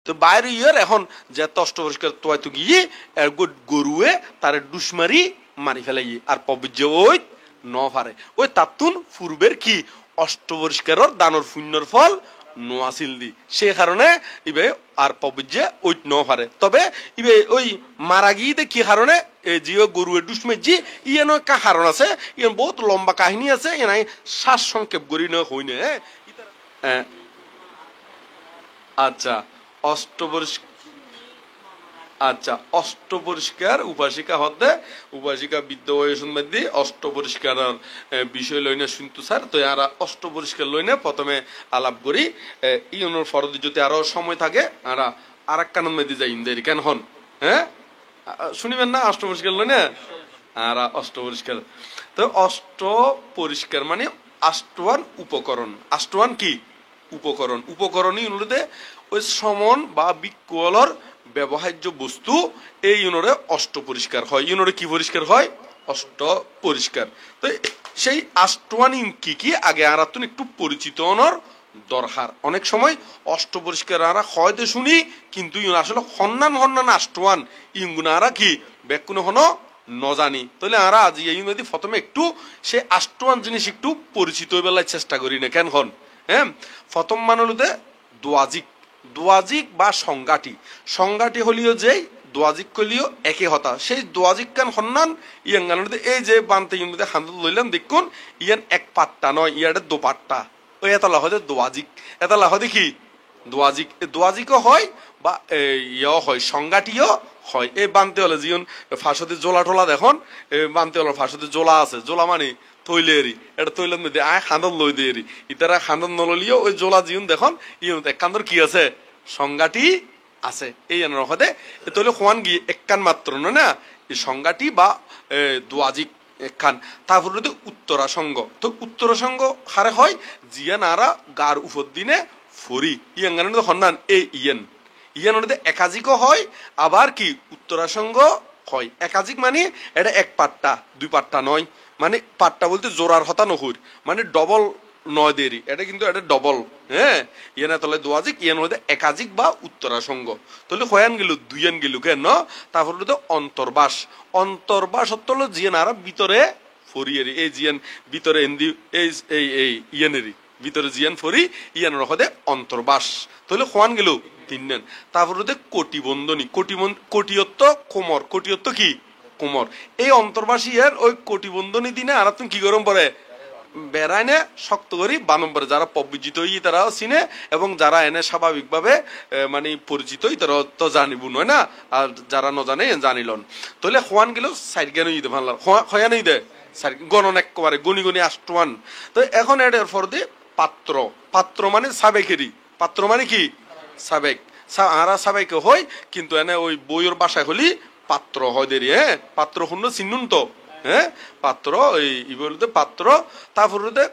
তো বাইরে ইয়ার এখন যে অষ্ট পরিষ্কার তোয়াই তো গিয়ে গরুয়ে তার ডুসমারি মারি ফেলাই আর পবিজ্য ওই ন ফারে ওই তাতুন পূর্বের কি অষ্ট পরিষ্কারের দানর পুণ্যর ফল নোয়াছিল দি সে কারণে ইবে আর পবিজ্যে ওই ন ফারে তবে ইবে ওই মারা গিয়ে কি কারণে জিও গরুয়ে ডুসমেজি ইয়ানো একটা কারণ আছে ইয়ান বহুত লম্বা কাহিনী আছে এনাই শ্বাস সংক্ষেপ করি না হই না আচ্ছা অষ্ট পরিষ্কার উপাসিকা হতে উপাসিকা বিদ্যা বয়সী অষ্ট পরিষ্কার বিষয় লইনে শুনতো স্যার তো আর অষ্ট পরিষ্কার লইনে প্রথমে আলাপ করি ইউনোর ফরদি যদি আরো সময় থাকে আর এক কানন মেদি যাই ইন্দের কেন হন হ্যাঁ শুনিবেন না অষ্ট পরিষ্কার লইনে আর অষ্ট পরিষ্কার তো অষ্ট পরিষ্কার মানে আষ্টওয়ান উপকরণ আষ্টওয়ান কি উপকরণই অনুরোধে ওই সমন বা বিকলর ব্যবহার্য বস্তু এই ইউনোরে অষ্ট পরিষ্কার হয় ইউনোরে কি পরিষ্কার হয় অষ্ট পরিষ্কার তো সেই আষ্টওয়ান কি কি আগে আর একটু পরিচিত অনর দরকার অনেক সময় অষ্ট পরিষ্কার আরা হয়তো শুনি কিন্তু আসলে হন্নান আষ্টওয়ান ইঙ্গুনা আরা কি ব্যাকুন হন নজানি তাহলে আরা আজ এই নদী প্রথমে একটু সে আষ্টওয়ান জিনিস একটু পরিচিত বেলায় চেষ্টা করি না কেন হন হ্যাঁ প্রথম মানলুতে দোয়াজিক বা সংজ্ঞাটি হলিও যে দোয়াজিক কলিও একে হতা সেই দোয়াজিক কান হন্নান ইয়াঙ্গানুতে এই যে বানতে ইউনিতে হান্দুল লইলাম দেখুন ইয়ান এক পাট্টা নয় ইয়ারে দো পাট্টা ওই এটা লাহদে দোয়াজিক এটা লাহদে কি দোয়াজিকও হয় বা ইয়েও হয় সংজ্ঞাটিও হয় এই বানতে হলে জীবন ফাঁসতে জোলা টোলা দেখুন বানতে হলো ফাঁসতে জোলা আছে জোলা মানে তৈলেরি এটা তৈলের মধ্যে আয় খান্দন লই দেরি ইতারা খান্দন নলিও ওই জোলা জীবন দেখুন ইউন এক কান্দর কি আছে সংজ্ঞাটি আছে এই হতে তৈলে খোয়ান গিয়ে এক কান মাত্র না এই সংজ্ঞাটি বা দোয়াজিক একখান তারপরে উত্তরাসঙ্গ তো উত্তরাসঙ্গ হারে হয় জিয়ান আরা গার উপর দিনে ফরি ইয়ান হন্নান এই ইয়ান একাধিকও হয় আবার কি উত্তরাসঙ্গ হয় একাধিক মানে এটা এক পাট্টা দুই পাট্টা নয় মানে পাট্টা বলতে জোড়ার হতা নহুর মানে ডবল নয় দেরি এটা কিন্তু এটা ডবল হ্যাঁ ইয়ানা তলে দোয়াজিক ইয়ান হতে একাধিক বা উত্তরাসঙ্গ তাহলে হয়ান গেল দুইয়ান গেল কেন তারপরে অন্তর্বাস হল জিয়ান আর ভিতরে ফরিয়েরি এই জিয়ান ভিতরে এন্দি এই ইয়ানেরি ভিতরে জিয়ান ফরি ইয়ানের হতে অন্তর্বাস তাহলে হয়ান গেল তিনজন তারপরে কোটিয়ত্ব কোটিয়ত্ব কি কোমর এই অন্তর্বাসী এর ওই কোটিবন্ধনী দিনে আর তুমি কি গরম পরে বেড়ায় না শক্ত করি বানম পরে যারা পবিজিত হই তারাও চিনে এবং যারা এনে স্বাভাবিকভাবে মানে পরিচিত হই তারা তো জানিব নয় না আর যারা ন জানে জানিলন তাহলে খোয়ান গেল সাইড জ্ঞান দে ভালো খয়া নেই দে গণন একেবারে গণি আষ্টওয়ান তো এখন এর পর দিয়ে পাত্র মানে সাবেকেরই পাত্র মানে কি সাবেক আরা সাবেকে হয় কিন্তু এনে ওই বইয়ের বাসায় হলি পাত্র হয় দেরি হ্যাঁ পাত্র শূন্য চিনুন তো হ্যাঁ পাত্র এই বলতে পাত্র তারপরে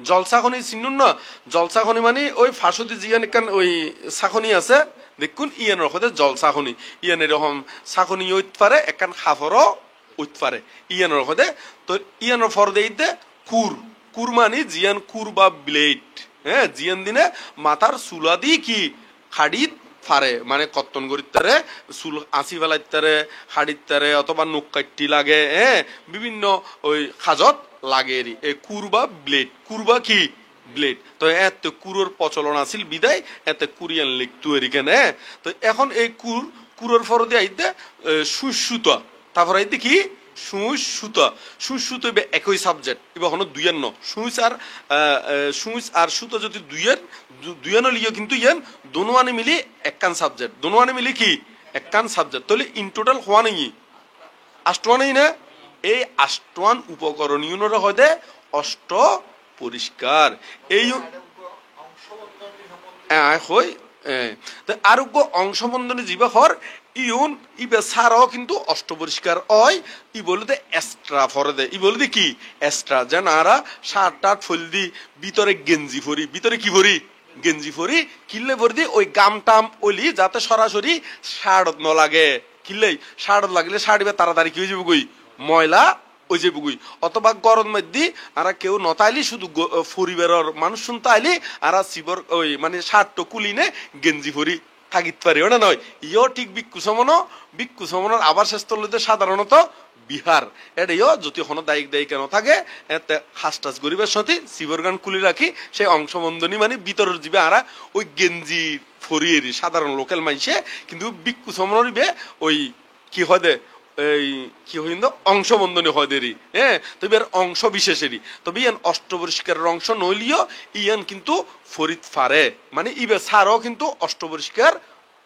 জলসাখনি চিনুন না জলসাখনি মানে ওই ফাঁসতি জিয়ান এখান ওই সাখনি আছে দেখুন ইয়ানের হতে জলসাখনি ইয়ান এরকম সাখনি ওইত পারে এখান খাফরও ওইত পারে ইয়ানের হতে তো ইয়ানের ফর দেইতে কুর মানে জিয়ান কুর বা ব্লেড হ্যাঁ জিয়ান দিনে মাথার চুলা দি কি হাড়িত ফারে মানে কত্তন করিতারে চুল আঁচি ফেলাইতারে হাড়িতারে অথবা নখ কাটি লাগে হ্যাঁ বিভিন্ন ওই খাজত লাগে এই কুরবা ব্লেড কুরবা কি ব্লেড তো এত কুরোর প্রচলন আছিল বিদায় এতে কুরিয়ান লিখতো এরিকেনে তো এখন এই কুরোর ফরদে আইতে সুসুতা তারপর আইতে কি সুতো একই সাবজেক্ট এবার হলো দুইয়ের ন সুইচ আর সুতো যদি দুইয়ের লিও কিন্তু ইয়ান দোনোয়ানে মিলি একখান সাবজেক্ট দোনোয়ানে মিলি কি একখান সাবজেক্ট তাহলে ইন টোটাল হওয়া নেই আষ্টওয়ানই না এই আষ্টওয়ান উপকরণ ইউনোর হতে অষ্ট পরিষ্কার এই হয় আরোগ্য অংশবন্ধনী জীবা হর ইউন ইবে সারও কিন্তু অষ্ট পরিষ্কার হয় ই বলতে এক্সট্রা ফরে দে ই বলতে কি এক্সট্রা যেন আরা শার্ট টার্ট ফল দি ভিতরে গেঞ্জি ফরি ভিতরে কি ফরি গেঞ্জি ফরি কিনলে ফরি দি ওই গাম টাম ওলি যাতে সরাসরি শার্ট ন লাগে কিনলেই শার্ট লাগলে শার্ট তাড়াতাড়ি কি হয়ে যাবে কই ময়লা ওই যে বুগুই অথবা গরম মধ্যে আর কেউ নতাইলি শুধু পরিবারের মানুষ শুনতে আইলি আর শিবর ওই মানে শার্ট কুলিনে গেঞ্জি ফরি থাকিত পারি ওটা নয় ইও ঠিক ভিক্ষু সমন আবার শেষ তলতে সাধারণত বিহার এটাইও যদি কোনো দায়িক কেন থাকে এতে হাসটাস গরিবের সাথে শিবর গান খুলি রাখি সেই অংশবন্ধনী মানে ভিতরের জীবে আরা ওই গেঞ্জি ফরিয়েরি সাধারণ লোকাল মানুষে কিন্তু ভিক্ষু সমনরিবে ওই কি হয় দে এই কি হইল অংশবন্ধনী হয় দেরি হ্যাঁ তবে এর অংশ বিশেষেরই তবে ইয়ান অষ্টপরিষ্কারের অংশ নইলিও ইয়ান কিন্তু ফরিদ ফারে মানে ইবে সারও কিন্তু অষ্টপরিষ্কার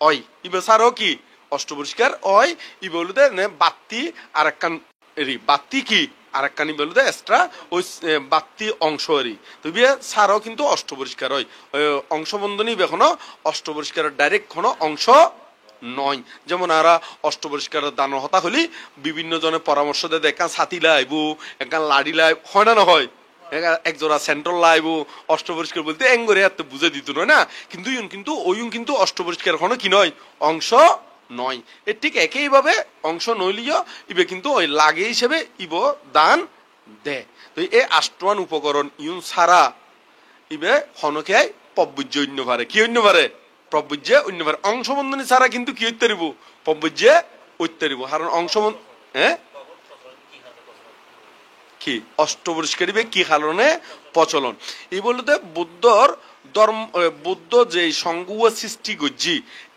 অয় ইবে সারও কি অষ্টপরিষ্কার অয় ই বলতে বাত্তি আর একখান এরি বাত্তি কি আর একখানি বলতে এক্সট্রা ওই বাত্তি অংশ এরি তবে সারও কিন্তু অষ্টপরিষ্কার হয় অংশবন্ধনী এখনো অষ্টপরিষ্কারের ডাইরেক্ট কোনো অংশ নয় যেমন আরা অষ্টপরিষ্কারের দান হতা হলি বিভিন্ন জনের পরামর্শ দেয় একান ছাতি লাইব একান লাড়ি লাইব হয় না না হয় একজোড়া সেন্ট্রাল লাইব অষ্টপরিষ্কার বলতে এঙ্গরে এত বুঝে দিত নয় না কিন্তু কিন্তু অষ্টপরিষ্কার হনো কি নয় অংশ নয় এ ঠিক একইভাবে অংশ নইলিও ইবে কিন্তু ওই লাগে হিসেবে ইব দান দে তো এই আষ্টমান উপকরণ ইউন ছাড়া ইবে হনকে পব্বুজ্য অন্য পারে কি অন্য পারে প্রবজ্যে অন্য পারে অংশবন্ধনী ছাড়া কিন্তু কি হইতে পারিব প্রবজ্যে হইতে পারিব কারণ অংশবন্ধ হ্যাঁ কি অষ্টপরিষ্কারিবে কি কারণে প্রচলন এই বলতে বুদ্ধ যে সঙ্গ সৃষ্টি করছি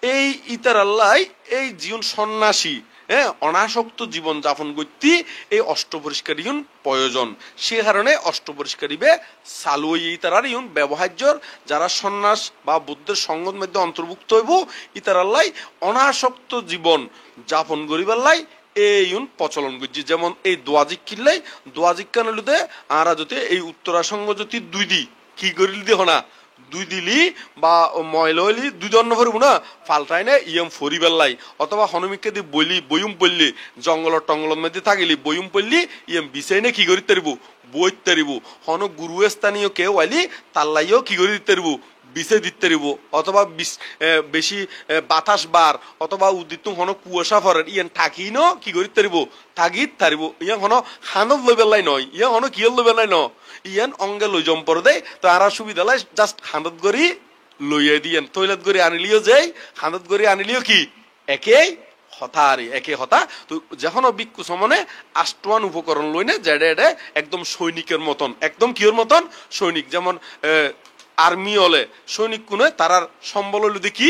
এই ইতারাল্লাই এই জীবন সন্ন্যাসী হ্যাঁ অনাসক্ত জীবন যাপন করতে এই অষ্টপরিষ্কারী প্রয়োজন সে কারণে অষ্টপরিষ্কারীবে চালু ইতারার ইউন ব্যবহার্যর যারা সন্ন্যাস বা বুদ্ধের সঙ্গত মধ্যে অন্তর্ভুক্ত হইব ইতারাল্লাই অনাসক্ত জীবন যাপন করিবার লাই এইন প্রচলন করছি যেমন এই দোয়াজিক কিনলাই দোয়াজিক কান হলুদে আরা যদি এই উত্তরাসঙ্গ যদি দুই দি কি করিল দি হনা দুই দিলি বা ময়লা হইলি দুই দণ্ড ভরব না ফালটাই না ইয়ম ফরিবার লাই অথবা হনুমিককে দি বইলি বইম পড়লি জঙ্গলের টঙ্গলের মধ্যে থাকিলি বইম পড়লি ইয়ম বিছাই না কি করি তারিব বই তারিব হন গুরু স্থানীয় কেউ আইলি তাল্লাইও কি করি দিতে পারিব বিছে দিতে পারিব অথবা বেশি বাতাস বার অথবা উদিত হন কুয়াশা ফরেন ইয়ান থাকি ন কি করি তারিব থাকি তারিব ইয়ান হন হানত লই বেলাই নয় ইয়ান হন কি লই বেলাই ন ইয়ান অঙ্গে লই জম পর দেয় তো আর সুবিধা লাই জাস্ট হানত করি লইয়া দিয়েন তৈলাত করে আনিলিও যাই হানত করে আনিলিও কি একেই হতা আর একে হতা তো যখন ভিক্ষু সমনে আষ্টমান উপকরণ লইনে যেটা এটা একদম সৈনিকের মতন একদম কিওর মতন সৈনিক যেমন আর্মি হলে সৈনিক কোন তারার সম্বল হইল কি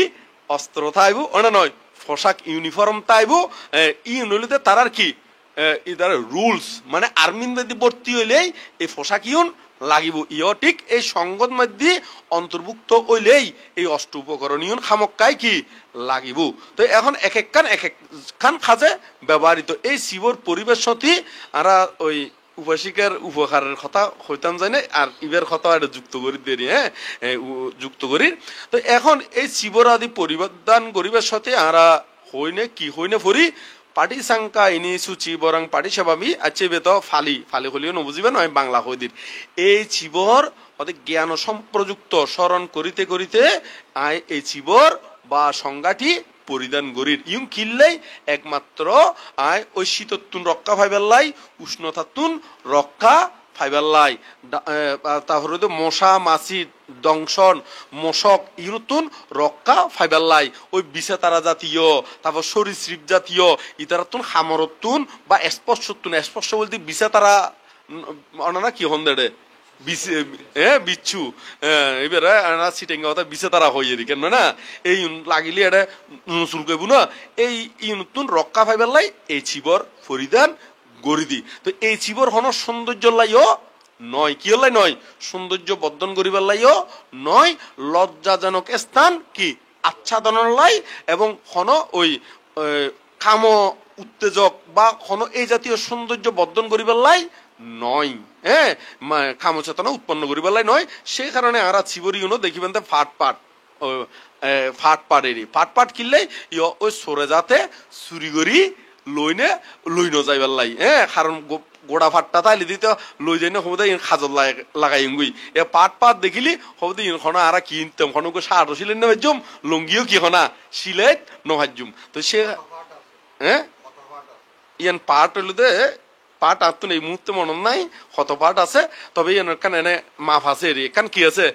অস্ত্র থাইব ওনা নয় পোশাক ইউনিফর্ম তাইব ইউনিতে তারার কি ইদার রুলস মানে আর্মির মধ্যে ভর্তি হইলেই এই পোশাক ইউন লাগিব ইও ঠিক এই সংগত মধ্যে অন্তর্ভুক্ত হইলেই এই অষ্ট উপকরণ ইউন খামক্কাই কি লাগিব তো এখন এক একখান খাজে ব্যবহৃত এই শিবর পরিবেশ সাথে আরা ওই উপাসিকার উপকারের কথা হইতাম যায় না আর ইবের কথা এটা যুক্ত করি দেরি হ্যাঁ যুক্ত করি তো এখন এই শিবর আদি পরিবর্তন করিবার সাথে আরা হইনে কি হইনে ফরি পাটি সাংকা ইনি সুচি বরং পাটি সেবামি আছে বেত ফালি হলিও নবুঝিবে নয় বাংলা হইদির এই শিবর অতি জ্ঞান সম্প্রযুক্ত স্মরণ করিতে করিতে আয় এই শিবর বা সংজ্ঞাটি পরিধান গরির ইউং কিনলেই একমাত্র আয় ওই শীতত্তুন রক্ষা ফাইবেল্লাই উষ্ণতাত্তুন রক্ষা ফাইবেল্লাই তারপরে মশা মাছি দংশন মশক ইরুতুন রক্ষা ফাইবেল্লাই ওই বিষেতারা জাতীয় তারপর সরীসৃপ জাতীয় ইতারাতুন হামরতুন বা স্পর্শ বলতে বিষেতারা অনানা কি হন দেড়ে বিচ্ছু এবারে সিটেঙ্গা কথা বিছে তারা হয়ে কেন না এই লাগিলে এটা নুসুল কইব না এই নতুন রক্ষা পাইবার লাই এই চিবর পরিধান গড়ি দি তো এই চিবর হন সৌন্দর্য লাইও নয় কি হলাই নয় সৌন্দর্য বর্ধন করিবার লাইও নয় লজ্জাজনক স্থান কি আচ্ছাদনের লাই এবং হন ওই কাম উত্তেজক বা হন এই জাতীয় সৌন্দর্য বর্ধন করিবার লাই নয় হ্যাঁ কামচেতনা উৎপন্ন করিবার নয় সে কারণে আরা চিবরিউনো দেখিবেন ফাট কিনলে ওই সরে যাতে চুরি করি লইন যাইবার লাই হ্যাঁ কারণ গোড়া ফাটটা তাইলে দিতে লই যাই না হবদে খাজর লাগাই গুই এ পাট দেখিলি হবদে খনা আরা কিনতাম খনকে শার্টও সিলেন না ভাজ্যম লুঙ্গিও কি খনা সিলেট নভাজ্যম তো সে হ্যাঁ ইয়ান পাট হইল দে পাঠ আত্মন এই মুহূর্তে মনে নাই কত পাঠ আছে, তবে এখানে এনে মাপ আছে রে, এখান কি আছে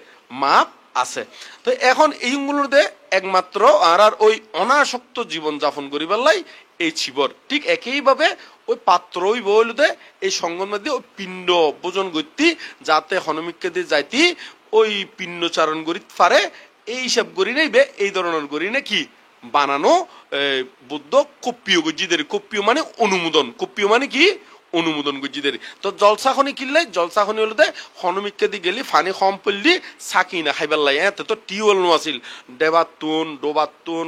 মাপ আছে। তো এখন এইগুলোতে একমাত্র আর ওই অনাসক্ত জীবন যাপন করি বেলাই এই ছিবর ঠিক একইভাবে ওই পাত্র ওই বইলতে এই সঙ্গের মধ্যে ওই পিণ্ড ভোজন করতি যাতে হনুমিককে দিয়ে যাইতি ওই পিণ্ড চারণ করি পারে এই হিসাব করি নেই বে এই ধরনের করি না কি বানানো বুদ্ধ কপ্পিও গজ্জিদের, কপ্পিও মানে অনুমোদন, কপ্পিও মানে কি অনুমোদন গজ্জিদের। তো জলসাখনি কিনলে জলসাখনি হলে হনুমিককে দিয়ে গেলি ফানি কম পড়লি সাকি না খাইবার লাই, এতে তো টিউবওয়েল নো আছিল, ডেবাতুন ডোবাতুন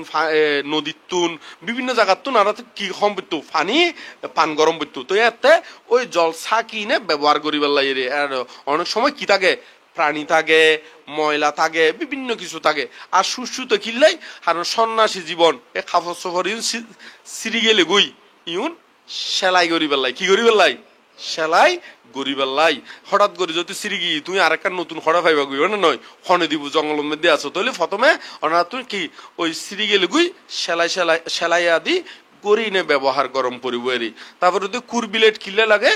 নদীর বিভিন্ন জায়গার তুন আর কি কম পড়তো ফানি পান গরম পড়তো। তো এতে ওই জল সাকি নে ব্যবহার করিবার লাই রে। আর অনেক সময় কি থাকে প্রাণী থাকে, ময়লা থাকে, বিভিন্ন কিছু থাকে। আর সুস্থ কিনলেই কারণ সন্ন্যাসী জীবন এ খাফর সফর সিরি গেলে গই ইউন সেলাই করি পেলাই, কি করি পেলাই সেলাই গরি পেলাই। হঠাৎ করে যদি সিরি গিয়ে তুমি আরেকটা নতুন খড়া পাইবা গই না নয় খনে দিব জঙ্গলের মধ্যে আছো, তাহলে প্রথমে ওনারা তুমি কি ওই সিরি গেলে গুই সেলাই সেলাই সেলাই আদি করি নে ব্যবহার গরম পরিবরি। তারপরে যদি কুরবিলেট কিনলে লাগে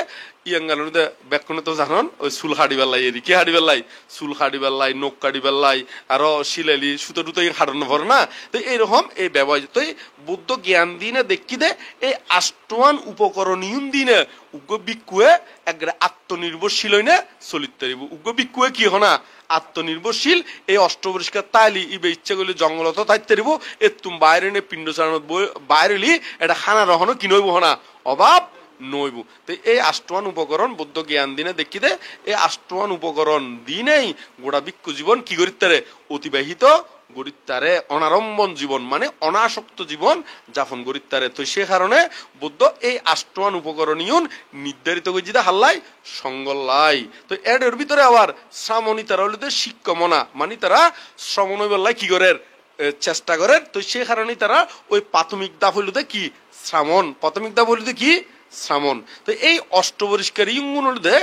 ইয়াঙ্গাল ব্যাকুনে তো জানন ওই চুল হাড়ি বেলাই এরি কি হাড়ি বেলাই চুল হাড়ি বেলাই নখ কাটি বেলাই আরো শিলালি সুতো টুতো হাড়ানো ভর না। তো এইরকম এই ব্যবহার তো বুদ্ধ জ্ঞান দিনে দেখি দে এই আষ্টমান উপকরণ ইউন দিনে উগ্র বিক্ষুয়ে একবারে আত্মনির্ভরশীল হইনে চলিত পারিব। উগ্র বিক্ষুয়ে কি হনা আত্মনির্ভরশীল এই অষ্টপরিষ্কার তাইলি ইবে ইচ্ছা করলে জঙ্গলত থাকতে পারিব। এর তুমি বাইরে নে পিণ্ড চালানো বাইরে এটা খানা রহনো কি নইব হনা অভাব নইব। তো এই আষ্টমান উপকরণ বুদ্ধ জ্ঞান দিনে দেখি দে এই আষ্টমান উপকরণ দিনেই গোড়া বিক্ষু জীবন কি করিতারে অতিবাহিত গরিতারে অনারম্বন জীবন মানে অনাসক্ত জীবন যাপন করিতারে। তো সে কারণে বুদ্ধ এই আষ্টমান উপকরণীয় নির্ধারিত করে হাল্লাই সঙ্গল্লাই। তো এর ভিতরে আবার শ্রামণী তারা হলে শিক্ষমনা মানে তারা শ্রমণ বললাই কি করে চেষ্টা করে। তো সে কারণে তারা ওই প্রাথমিক দাপ হইলতে কি শ্রামণ, প্রাথমিক দাপ হইলতে কি শ্রামণ। তো এই অষ্টপরিষ্কার ইঙ্গুনদে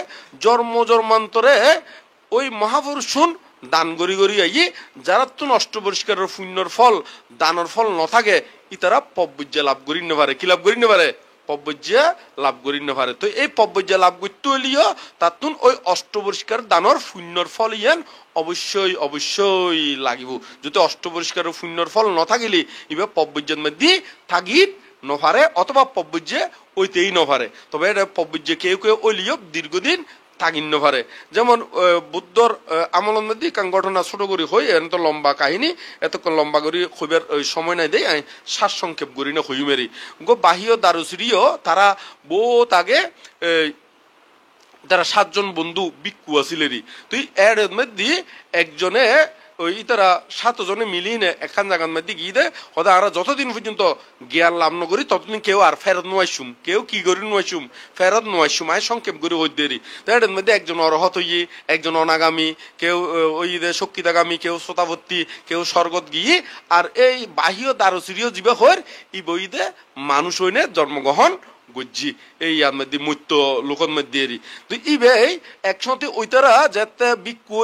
জন্ম জন্মান্তরে ওই মহাপুরুষন দান গড়ি গড়ি আই যারা তো নষ্ট পরিষ্কারের পুণ্যর ফল দানের ফল ন থাকে ই তারা পব্বজ্যা লাভ করি না পারে, কি লাভ করি না পারে পব্বজ্যা লাভ করি না পারে। তো এই পব্বজ্যা লাভ করতে হইলেও তাতুন ওই অষ্ট পরিষ্কার দানর পুণ্যর ফল ইয়ান অবশ্যই অবশ্যই লাগিব। যদি অষ্ট পরিষ্কারের পুণ্যর ফল ন থাকিলে এবার পব্বজ্যার মধ্যে থাকি নভারে অথবা পব্বজ্যে ওইতেই নভারে। তবে এটা পব্বজ্যে কেউ কেউ ওইলিও দীর্ঘদিন থাকিন্ন পারে। যেমন বুদ্ধর আমলের মধ্যে কান ঘটনা ছোট করি হই এত লম্বা কাহিনী এতক্ষণ লম্বা করি হইবার সময় নাই দেয় আমি শ্বাস সংক্ষেপ করি না হই মেরি গো বাহিও দারুচিরিও তারা বহুত আগে তারা 7 জন বন্ধু বিক্ষু আসিলেরই। তুই এর মধ্যে একজনে ওই তারা 7 জনে মিলিয়ে নে এখান জায়গার মধ্যে গিয়ে দেয় হয়তো আর যতদিন পর্যন্ত জ্ঞান লাভ ন করি ততদিন কেউ আর ফেরত নোয়াইসুম, কেউ কি করি নোয়াইসুম ফেরত নোয়াইসুম আয় সংক্ষেপ করে হই দেরি। তো এর মধ্যে একজন অরহত হইয়ে একজন অনাগামী, কেউ ওই শক্তিতাগামী, কেউ শ্রোতাবর্তী, কেউ স্বর্গত গিয়ে আর এই বাহিও দারুচিরিও জীবে হর ই বইতে মানুষ হইনে জন্মগ্রহণ গজ্জি এই আর মধ্যে মৃত্য লোকের মধ্যে তো ইবে একসাথে ওইতারা যাতে বিক্ষু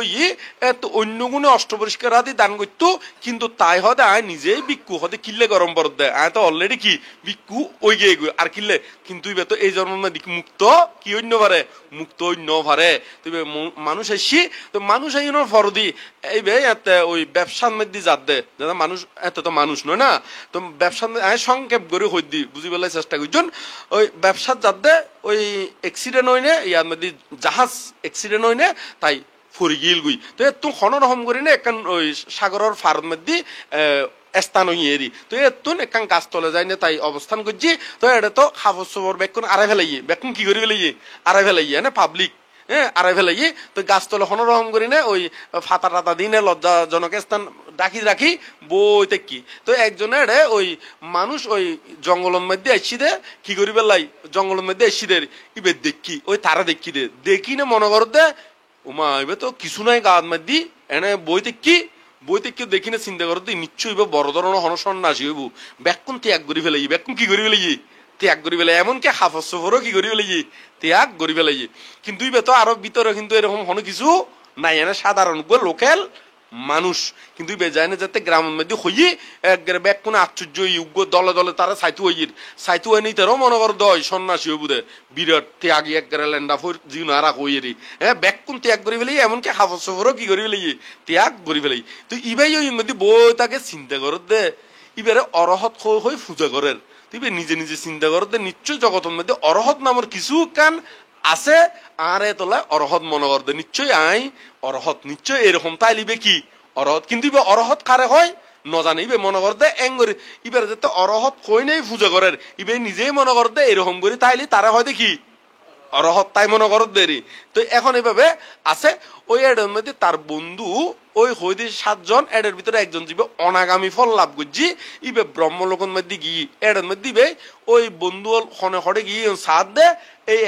এত অন্য গুণে অষ্টপরিষ্কার আদি দান করতো কিন্তু তাই হতে আয় নিজেই বিক্ষু হতে কিনলে গরম বরফ দেয় আয় তো অলরেডি কি বিক্ষু ওই গিয়ে আর কিনলে কিন্তু ইবে তো এই জন্ম মুক্ত কি অন্য পারে মুক্ত অন্য পারে। তো মানুষ এসি তো মানুষ এই ফরদি এইবে এতে ওই ব্যবসার মধ্যে যাত দে যাতে মানুষ এত তো মানুষ নয় না। তো ব্যবসার আয় সংক্ষেপ করে হই দি বুঝি পেলাই চেষ্টা করছেন ওই ব্যবসার যাতে ওই অ্যাক্সিডেন্ট হইনে ইয়ার মধ্যে জাহাজ অ্যাক্সিডেন্ট হইনে তাই ফরি গিল গুই। তো তুই রকম করি না একান ওই সাগরের ফার্ম মধ্যে স্থান হই এরি তো এতুন একান গাছ তলে যায় না তাই অবস্থান করছি। তো এটা তো খাবার সবর বেকুন আড়াই ফেলাইয়ে বেকুন কি করি ফেলাইয়ে আড়াই ফেলাইয়ে না পাবলিক আড়াই ফেলাইয়ে তো গাছ তলে রকম করি না ওই ফাতা টাতা দিনে লজ্জাজনক স্থান ডাকি রাখি বইতে কি। তো একজনের ওই মানুষ ওই জঙ্গলের মধ্যে আসছি দে কি করি বেলাই জঙ্গলের মধ্যে আসছি দে ইবে দেখি ওই তারা দেখি দে দেখি না মনে কর দে ওমা এবার তো কিছু নাই গাছ মধ্যে এনে বইতে কি বইতে কেউ দেখি না চিন্তা করো নিশ্চয়ই এবার বড় ধরনের হনসন্ন্যাসী হইব বেকুন ত্যাগ করি ফেলাই বেকুন কি করি ফেলাই ত্যাগ করি ফেলাই এমনকি হাফস সফরও কি করি ফেলাই ত্যাগ করি ফেলাই। কিন্তু ইবে তো আরো ভিতরে কিন্তু এরকম কোনো কিছু নাই এনে সাধারণ লোকেল মানুষ কিন্তু ইবে যায় না যাতে গ্রামের মধ্যে হইয়ে একবারে ব্যাগ কোনো আশ্চর্য উগ্র দলে দলে তারা সাইতু হইয়ের সাইতু হয়ে নিতে মনে কর দয় সন্ন্যাসী বুধে বিরাট ত্যাগী একবারে ল্যান্ডা ফোর জীবন আরা হইয়েরই হ্যাঁ ব্যাগ কোন ত্যাগ করে ফেলি এমনকি হাফর সফরও কি করে ফেলি ত্যাগ করে ফেলি তো ইবাই ওই মধ্যে বই তাকে চিন্তা কর দে ইবারে অরহত হয়ে পূজা করের তুই নিজে নিজে চিন্তা কর দে নিশ্চয় জগতের মধ্যে অরহত নামের কিছু কান আছে আর এ তোলায় অরহত মনে কর দে নিশ্চয় আই অরহত নিশ্চয় এরকম তাই লিবে কি অরহত কিন্তু ইবে অরহত কারে হয় নজানে ইবে মনে কর দে এঙ্গরে ইবার যাতে অরহত কই নেই পূজা করের ইবে নিজেই মনে কর দে এরকম করে তাইলে তারা হয় দেখি অরহত তাই মনে কর দেরি তো এখন এইভাবে আছে ওই এডের মধ্যে তার বন্ধু ওই হইতে 7 জন এডের ভিতরে একজন যাবে অনাগামী ফল লাভ করছি ইবে ব্রহ্মলোকন মধ্যে গিয়ে এডের মধ্যে দিবে ওই বন্ধু হনে হরে গিয়ে সাথ দে এই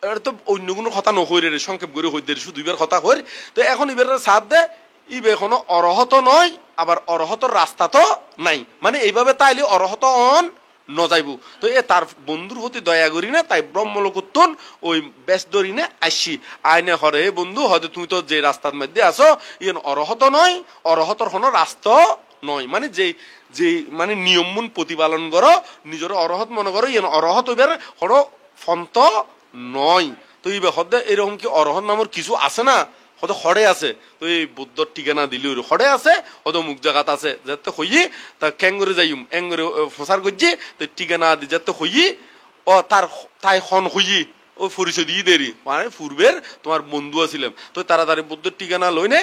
এটা তো অন্য কোনো কথা নহইরে রে সংক্ষেপ করে হইতে শুধু দুইবার কথা হই তো এখন ইবের সাথ দে ইবে এখনো অরহত নয় আবার অরহতর রাস্তা তো নাই মানে এইভাবে তাইলে অরহত অন ন যাইব তো এ তার বন্ধুর প্রতি দয়া করি না তাই ব্রহ্মলোকোত্তন ওই বেশ ধরি না আসি আইনে হরে বন্ধু হয়তো তুমি তো যে রাস্তার মধ্যে আসো ইয়েন অরহত নয় অরহতর কোনো রাস্তা নয় মানে যে যে মানে নিয়মমূল প্রতিপালন করো নিজের অরহত মনে করো ইয়েন অরহত এবার হলো ফন্ত নয় তো এই হদে এরকম কি অরহত নামের কিছু আছে না হয়তো হরে আছে তো এই বুদ্ধর ঠিকানা দিলে হরে আছে হয়তো মুখ জায়গাত আছে যাতে হইয়ে তা ক্যাঙ্গরে যাইম এঙ্গরে ফসার করছি তো ঠিকানা দি যাতে হইয়ে ও তার তাই খন হইয়ে ও পরিচয় দিয়ে দেরি মানে পূর্বের তোমার বন্ধু আছিলাম তো তাড়াতাড়ি বুদ্ধর ঠিকানা লই নে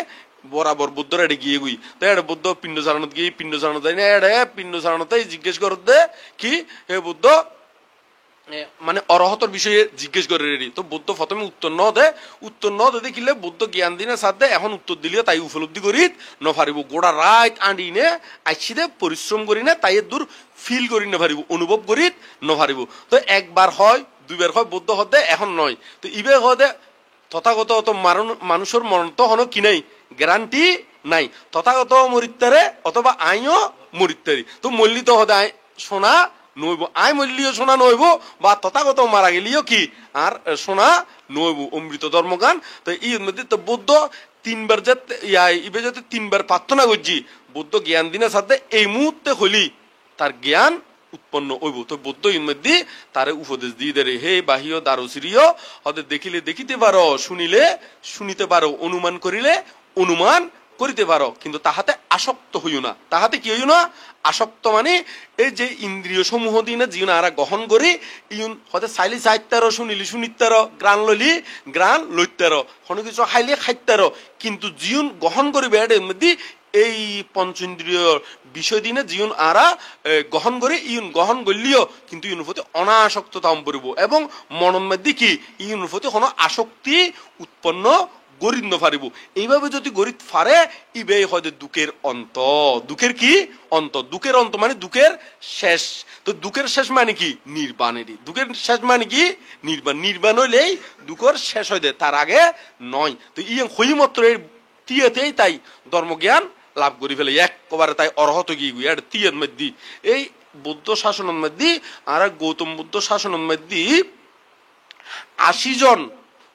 বরাবর বুদ্ধর এড়ে গিয়ে গুই তো এটা বুদ্ধ পিণ্ড চারণত গিয়ে পিণ্ড চারণত যাই না এড়ে পিণ্ড চারণতে জিজ্ঞেস কর দে কি হে বুদ্ধ মানে অরহতর বিষয়ে জিজ্ঞেস করে রেডি তো বুদ্ধ প্রথমে উত্তর ন দে দেখিলে বুদ্ধ জ্ঞান দিনে সাথে এখন উত্তর দিলে তাই উপলব্ধি করি নপারিব গোড়া রাত আঁড়ি নে আইসি দে পরিশ্রম করি না তাই দূর ফিল করি না পারিব অনুভব করি নপারিব তো একবার হয় দুইবার হয় বুদ্ধ হতে এখন নয় তো ইবে হতে তথাগত অত মানুষের মরণ তো হনো কি নাই গ্যারান্টি নাই তথাগত মরিত্তারে অথবা আইও মরিত্তারি তো মল্লিত হতে সোনা নইব আয় মূল্য সোনা নইব বা তথাগত মারা গেলিও কি আর সোনা নইব অমৃত ধর্মগান তো এই মধ্যে তো বুদ্ধ 3 বার যে ইবে যদি 3 বার প্রার্থনা করছি বুদ্ধ জ্ঞান দিনের সাথে এই মুহূর্তে হলি তার জ্ঞান উৎপন্ন হইব তো বুদ্ধ এর মধ্যে তারে উপদেশ দিয়ে দেয় হে বাহিও দারুচিরিয় হতে দেখিলে দেখিতে পারো শুনিলে শুনিতে পারো অনুমান করিলে অনুমান করিতে পারো কিন্তু তাহাতে আসক্ত হইও না তাহাতে কি হইও না আসক্ত মানে এই যে ইন্দ্রিয় সমূহ দিনে জীবন আরা গ্রহণ করি ইউন হতে চাইলে চাইতারো শুনিলি শুনিতারো গ্রাণ লইলি গ্রাণ লইতারো কোনো কিছু খাইলে খাইতারো কিন্তু জীবন গ্রহণ করিবে এর মধ্যে এই পঞ্চেন্দ্রিয় বিষয় দিনে জীবন আরা গ্রহণ করে ইউন গ্রহণ করলিও কিন্তু ইউন প্রতি অনাসক্ত তাম পড়ব এবং মনের মধ্যে কি ইউন প্রতি কোনো আসক্তি উৎপন্ন গরিব নফারিব এইভাবে যদি গরিব ফারে ইবে হয়তো দুঃখের অন্ত দুঃখের কি অন্ত দুঃখের অন্ত মানে দুঃখের শেষ তো দুঃখের শেষ মানে কি নির্বাণেরই দুঃখের শেষ মানে কি নির্বাণ নির্বাণ হইলেই দুঃখের শেষ হয়ে দেয় তার আগে নয় তো ইয়ে হইমাত্র এই তিয়াতেই তাই ধর্মজ্ঞান লাভ করি ফেলে একবারে তাই অরহত গিয়ে গুই আর তিয়ার মধ্যে এই বুদ্ধ শাসনের মধ্যে আর গৌতম বুদ্ধ শাসনের মধ্যে 80 জন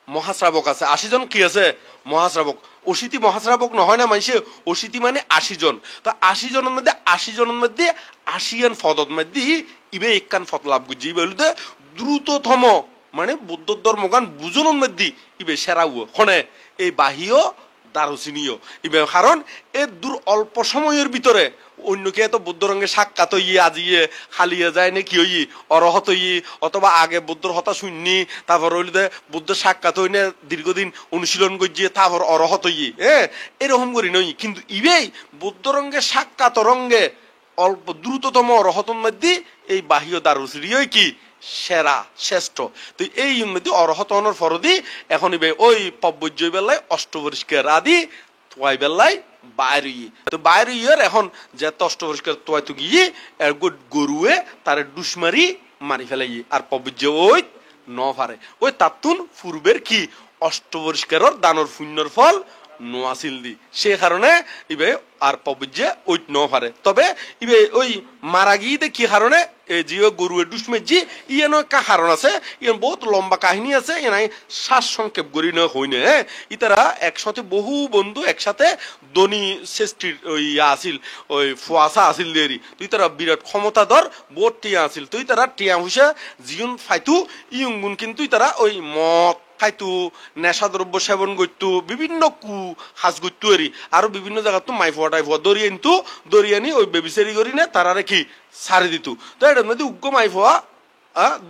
মহাশ্রাবক আছে 80 জন কি আছে মহাশ্রাবক অশীতি মহাশ্রাবক নহয় না মাইসে অশীতি মানে 80 জন তো 80 জনের মধ্যে 80 জনের মধ্যে 80 পদত মধ্যে ইবে একখান ফত লাভ করছি বলতে দ্রুততম মানে বৌদ্ধ ধর্মগান বুঝনের মধ্যে ইবে সেরাও হনে এই বাহিও দারুচিনীয় ইবে কারণ এ দূর অল্প সময়ের ভিতরে অন্যকে এত বুদ্ধ রঙে সাক্ষাৎ হইয়ে আজিয়ে খালিয়ে যায় নাকি হই অরহত হই অথবা আগে বুদ্ধর হতা শুননি তারপর হইলে বুদ্ধ সাক্ষাৎ হই না দীর্ঘদিন অনুশীলন করছিয়ে তারপর অরহত হই এরকম করি নই কিন্তু ইবেই বুদ্ধ রঙে সাক্ষাৎ রঙে অল্প দ্রুততম অরহতর মধ্যে এই বাহ্য দারুচিনীয় কি সেরা শ্রেষ্ঠ তো এই মধ্যে অরহত হওয়ার ফরদি এখন ইবে ওই পব্বজ্য বেলায় অষ্টপরিষ্কার আদি তোয়াই বেলায় বাইরে তো বাইরে এখন যে অষ্ট পরিষ্কার তোয়াই তো গিয়ে গরুয়ে তার ডুসমারি মারি ফেলাই আর পবিজ্য ওই ন পারে ওই তাতুন পূর্বের কি অষ্ট পরিষ্কারের দানর পুণ্যর ফল নোয়াছিল দি সে কারণে ইবে আর পবিজ্যে ওই ন পারে তবে ইবে ওই মারা গিয়ে কি কারণে জিও গরুয়ের ডুসমে ইয়েন একটা কারণ আছে ইয়েন বহুত লম্বা কাহিনী আছে এনাই শ্বাস সংক্ষেপ করি না হই না ইতারা একসাথে বহু বন্ধু একসাথে ধনী শ্রেষ্ঠীর ওই আছিল ওই ফুয়াশা আছিল দেরি তুই তারা বিরাট ক্ষমতাধর বহুত টিয়া আছিল তুই তারা টিয়া হুসে জিউন ফাইতু ইয়ং গুণ কিন্তু তারা ওই মদ খাইতো নেশা দ্রব্য সেবন করতো বিভিন্ন কু হাজ করতো এরি আরো বিভিন্ন জায়গা তো মাইফুয়া টাইফুয়া দরিয়ানতো দরিয়ানি ওই বেবিচারি করি না তারা কি সারি দিত তো এটার মধ্যে উগ্র মাইফুয়া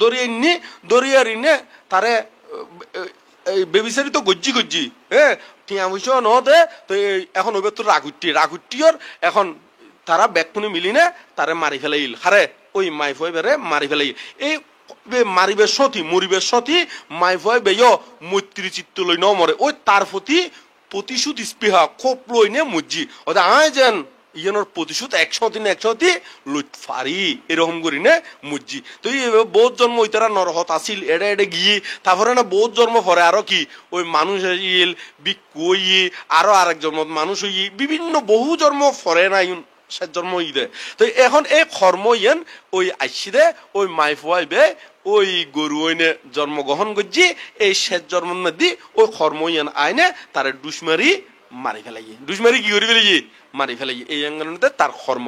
দরিয়ানি দরিয়ারি নে তারে বেবিচারি তো গজ্জি গজ্জি হ্যাঁ টিয়া পয়সা ন দে তো এখন ওইবার তো রাগুটিয়র এখন তারা ব্যাগপুনি মিলি নে তারে মারি ফেলাইল হারে ওই মাইফুয়া বেড়ে মারি ফেলাইল এই মারিবে সতী মরিবে সতী মাইফুয়া বেয় মৈত্রী চিত্ত লই ন মরে ওই তার প্রতি প্রতিশোধ স্পৃহা খোপ লই নে মজ্জি ওদের আয় যেন ইয়ানোর প্রতিশোধ 100 লুট ফারি এরকম করি নে মুজি তো বহুত জন্ম ওই তারা নরহত আসিল এডে এডে গিয়ে তারপরে না বহুত জন্ম পরে আরো কি ওই মানুষ হইল বিক্ষু হইয়ে আরো আরেক জন্ম মানুষ হইয়ে বিভিন্ন বহু জন্ম পরে না সে জন্ম ই দে তো এখন এই কর্ম ইয়ান ওই আইসি দে ওই মাইফুয়াইবে ওই গরু ওইনে জন্মগ্রহণ করছি এই শেষ জন্ম দি ওই কর্ম ইয়ান আইনে তারে ডুসমারি মারি ফেলাই ডুসমারি কি করি ফেলাই মারি ফেলাই এই আঙ্গনতে তার কর্ম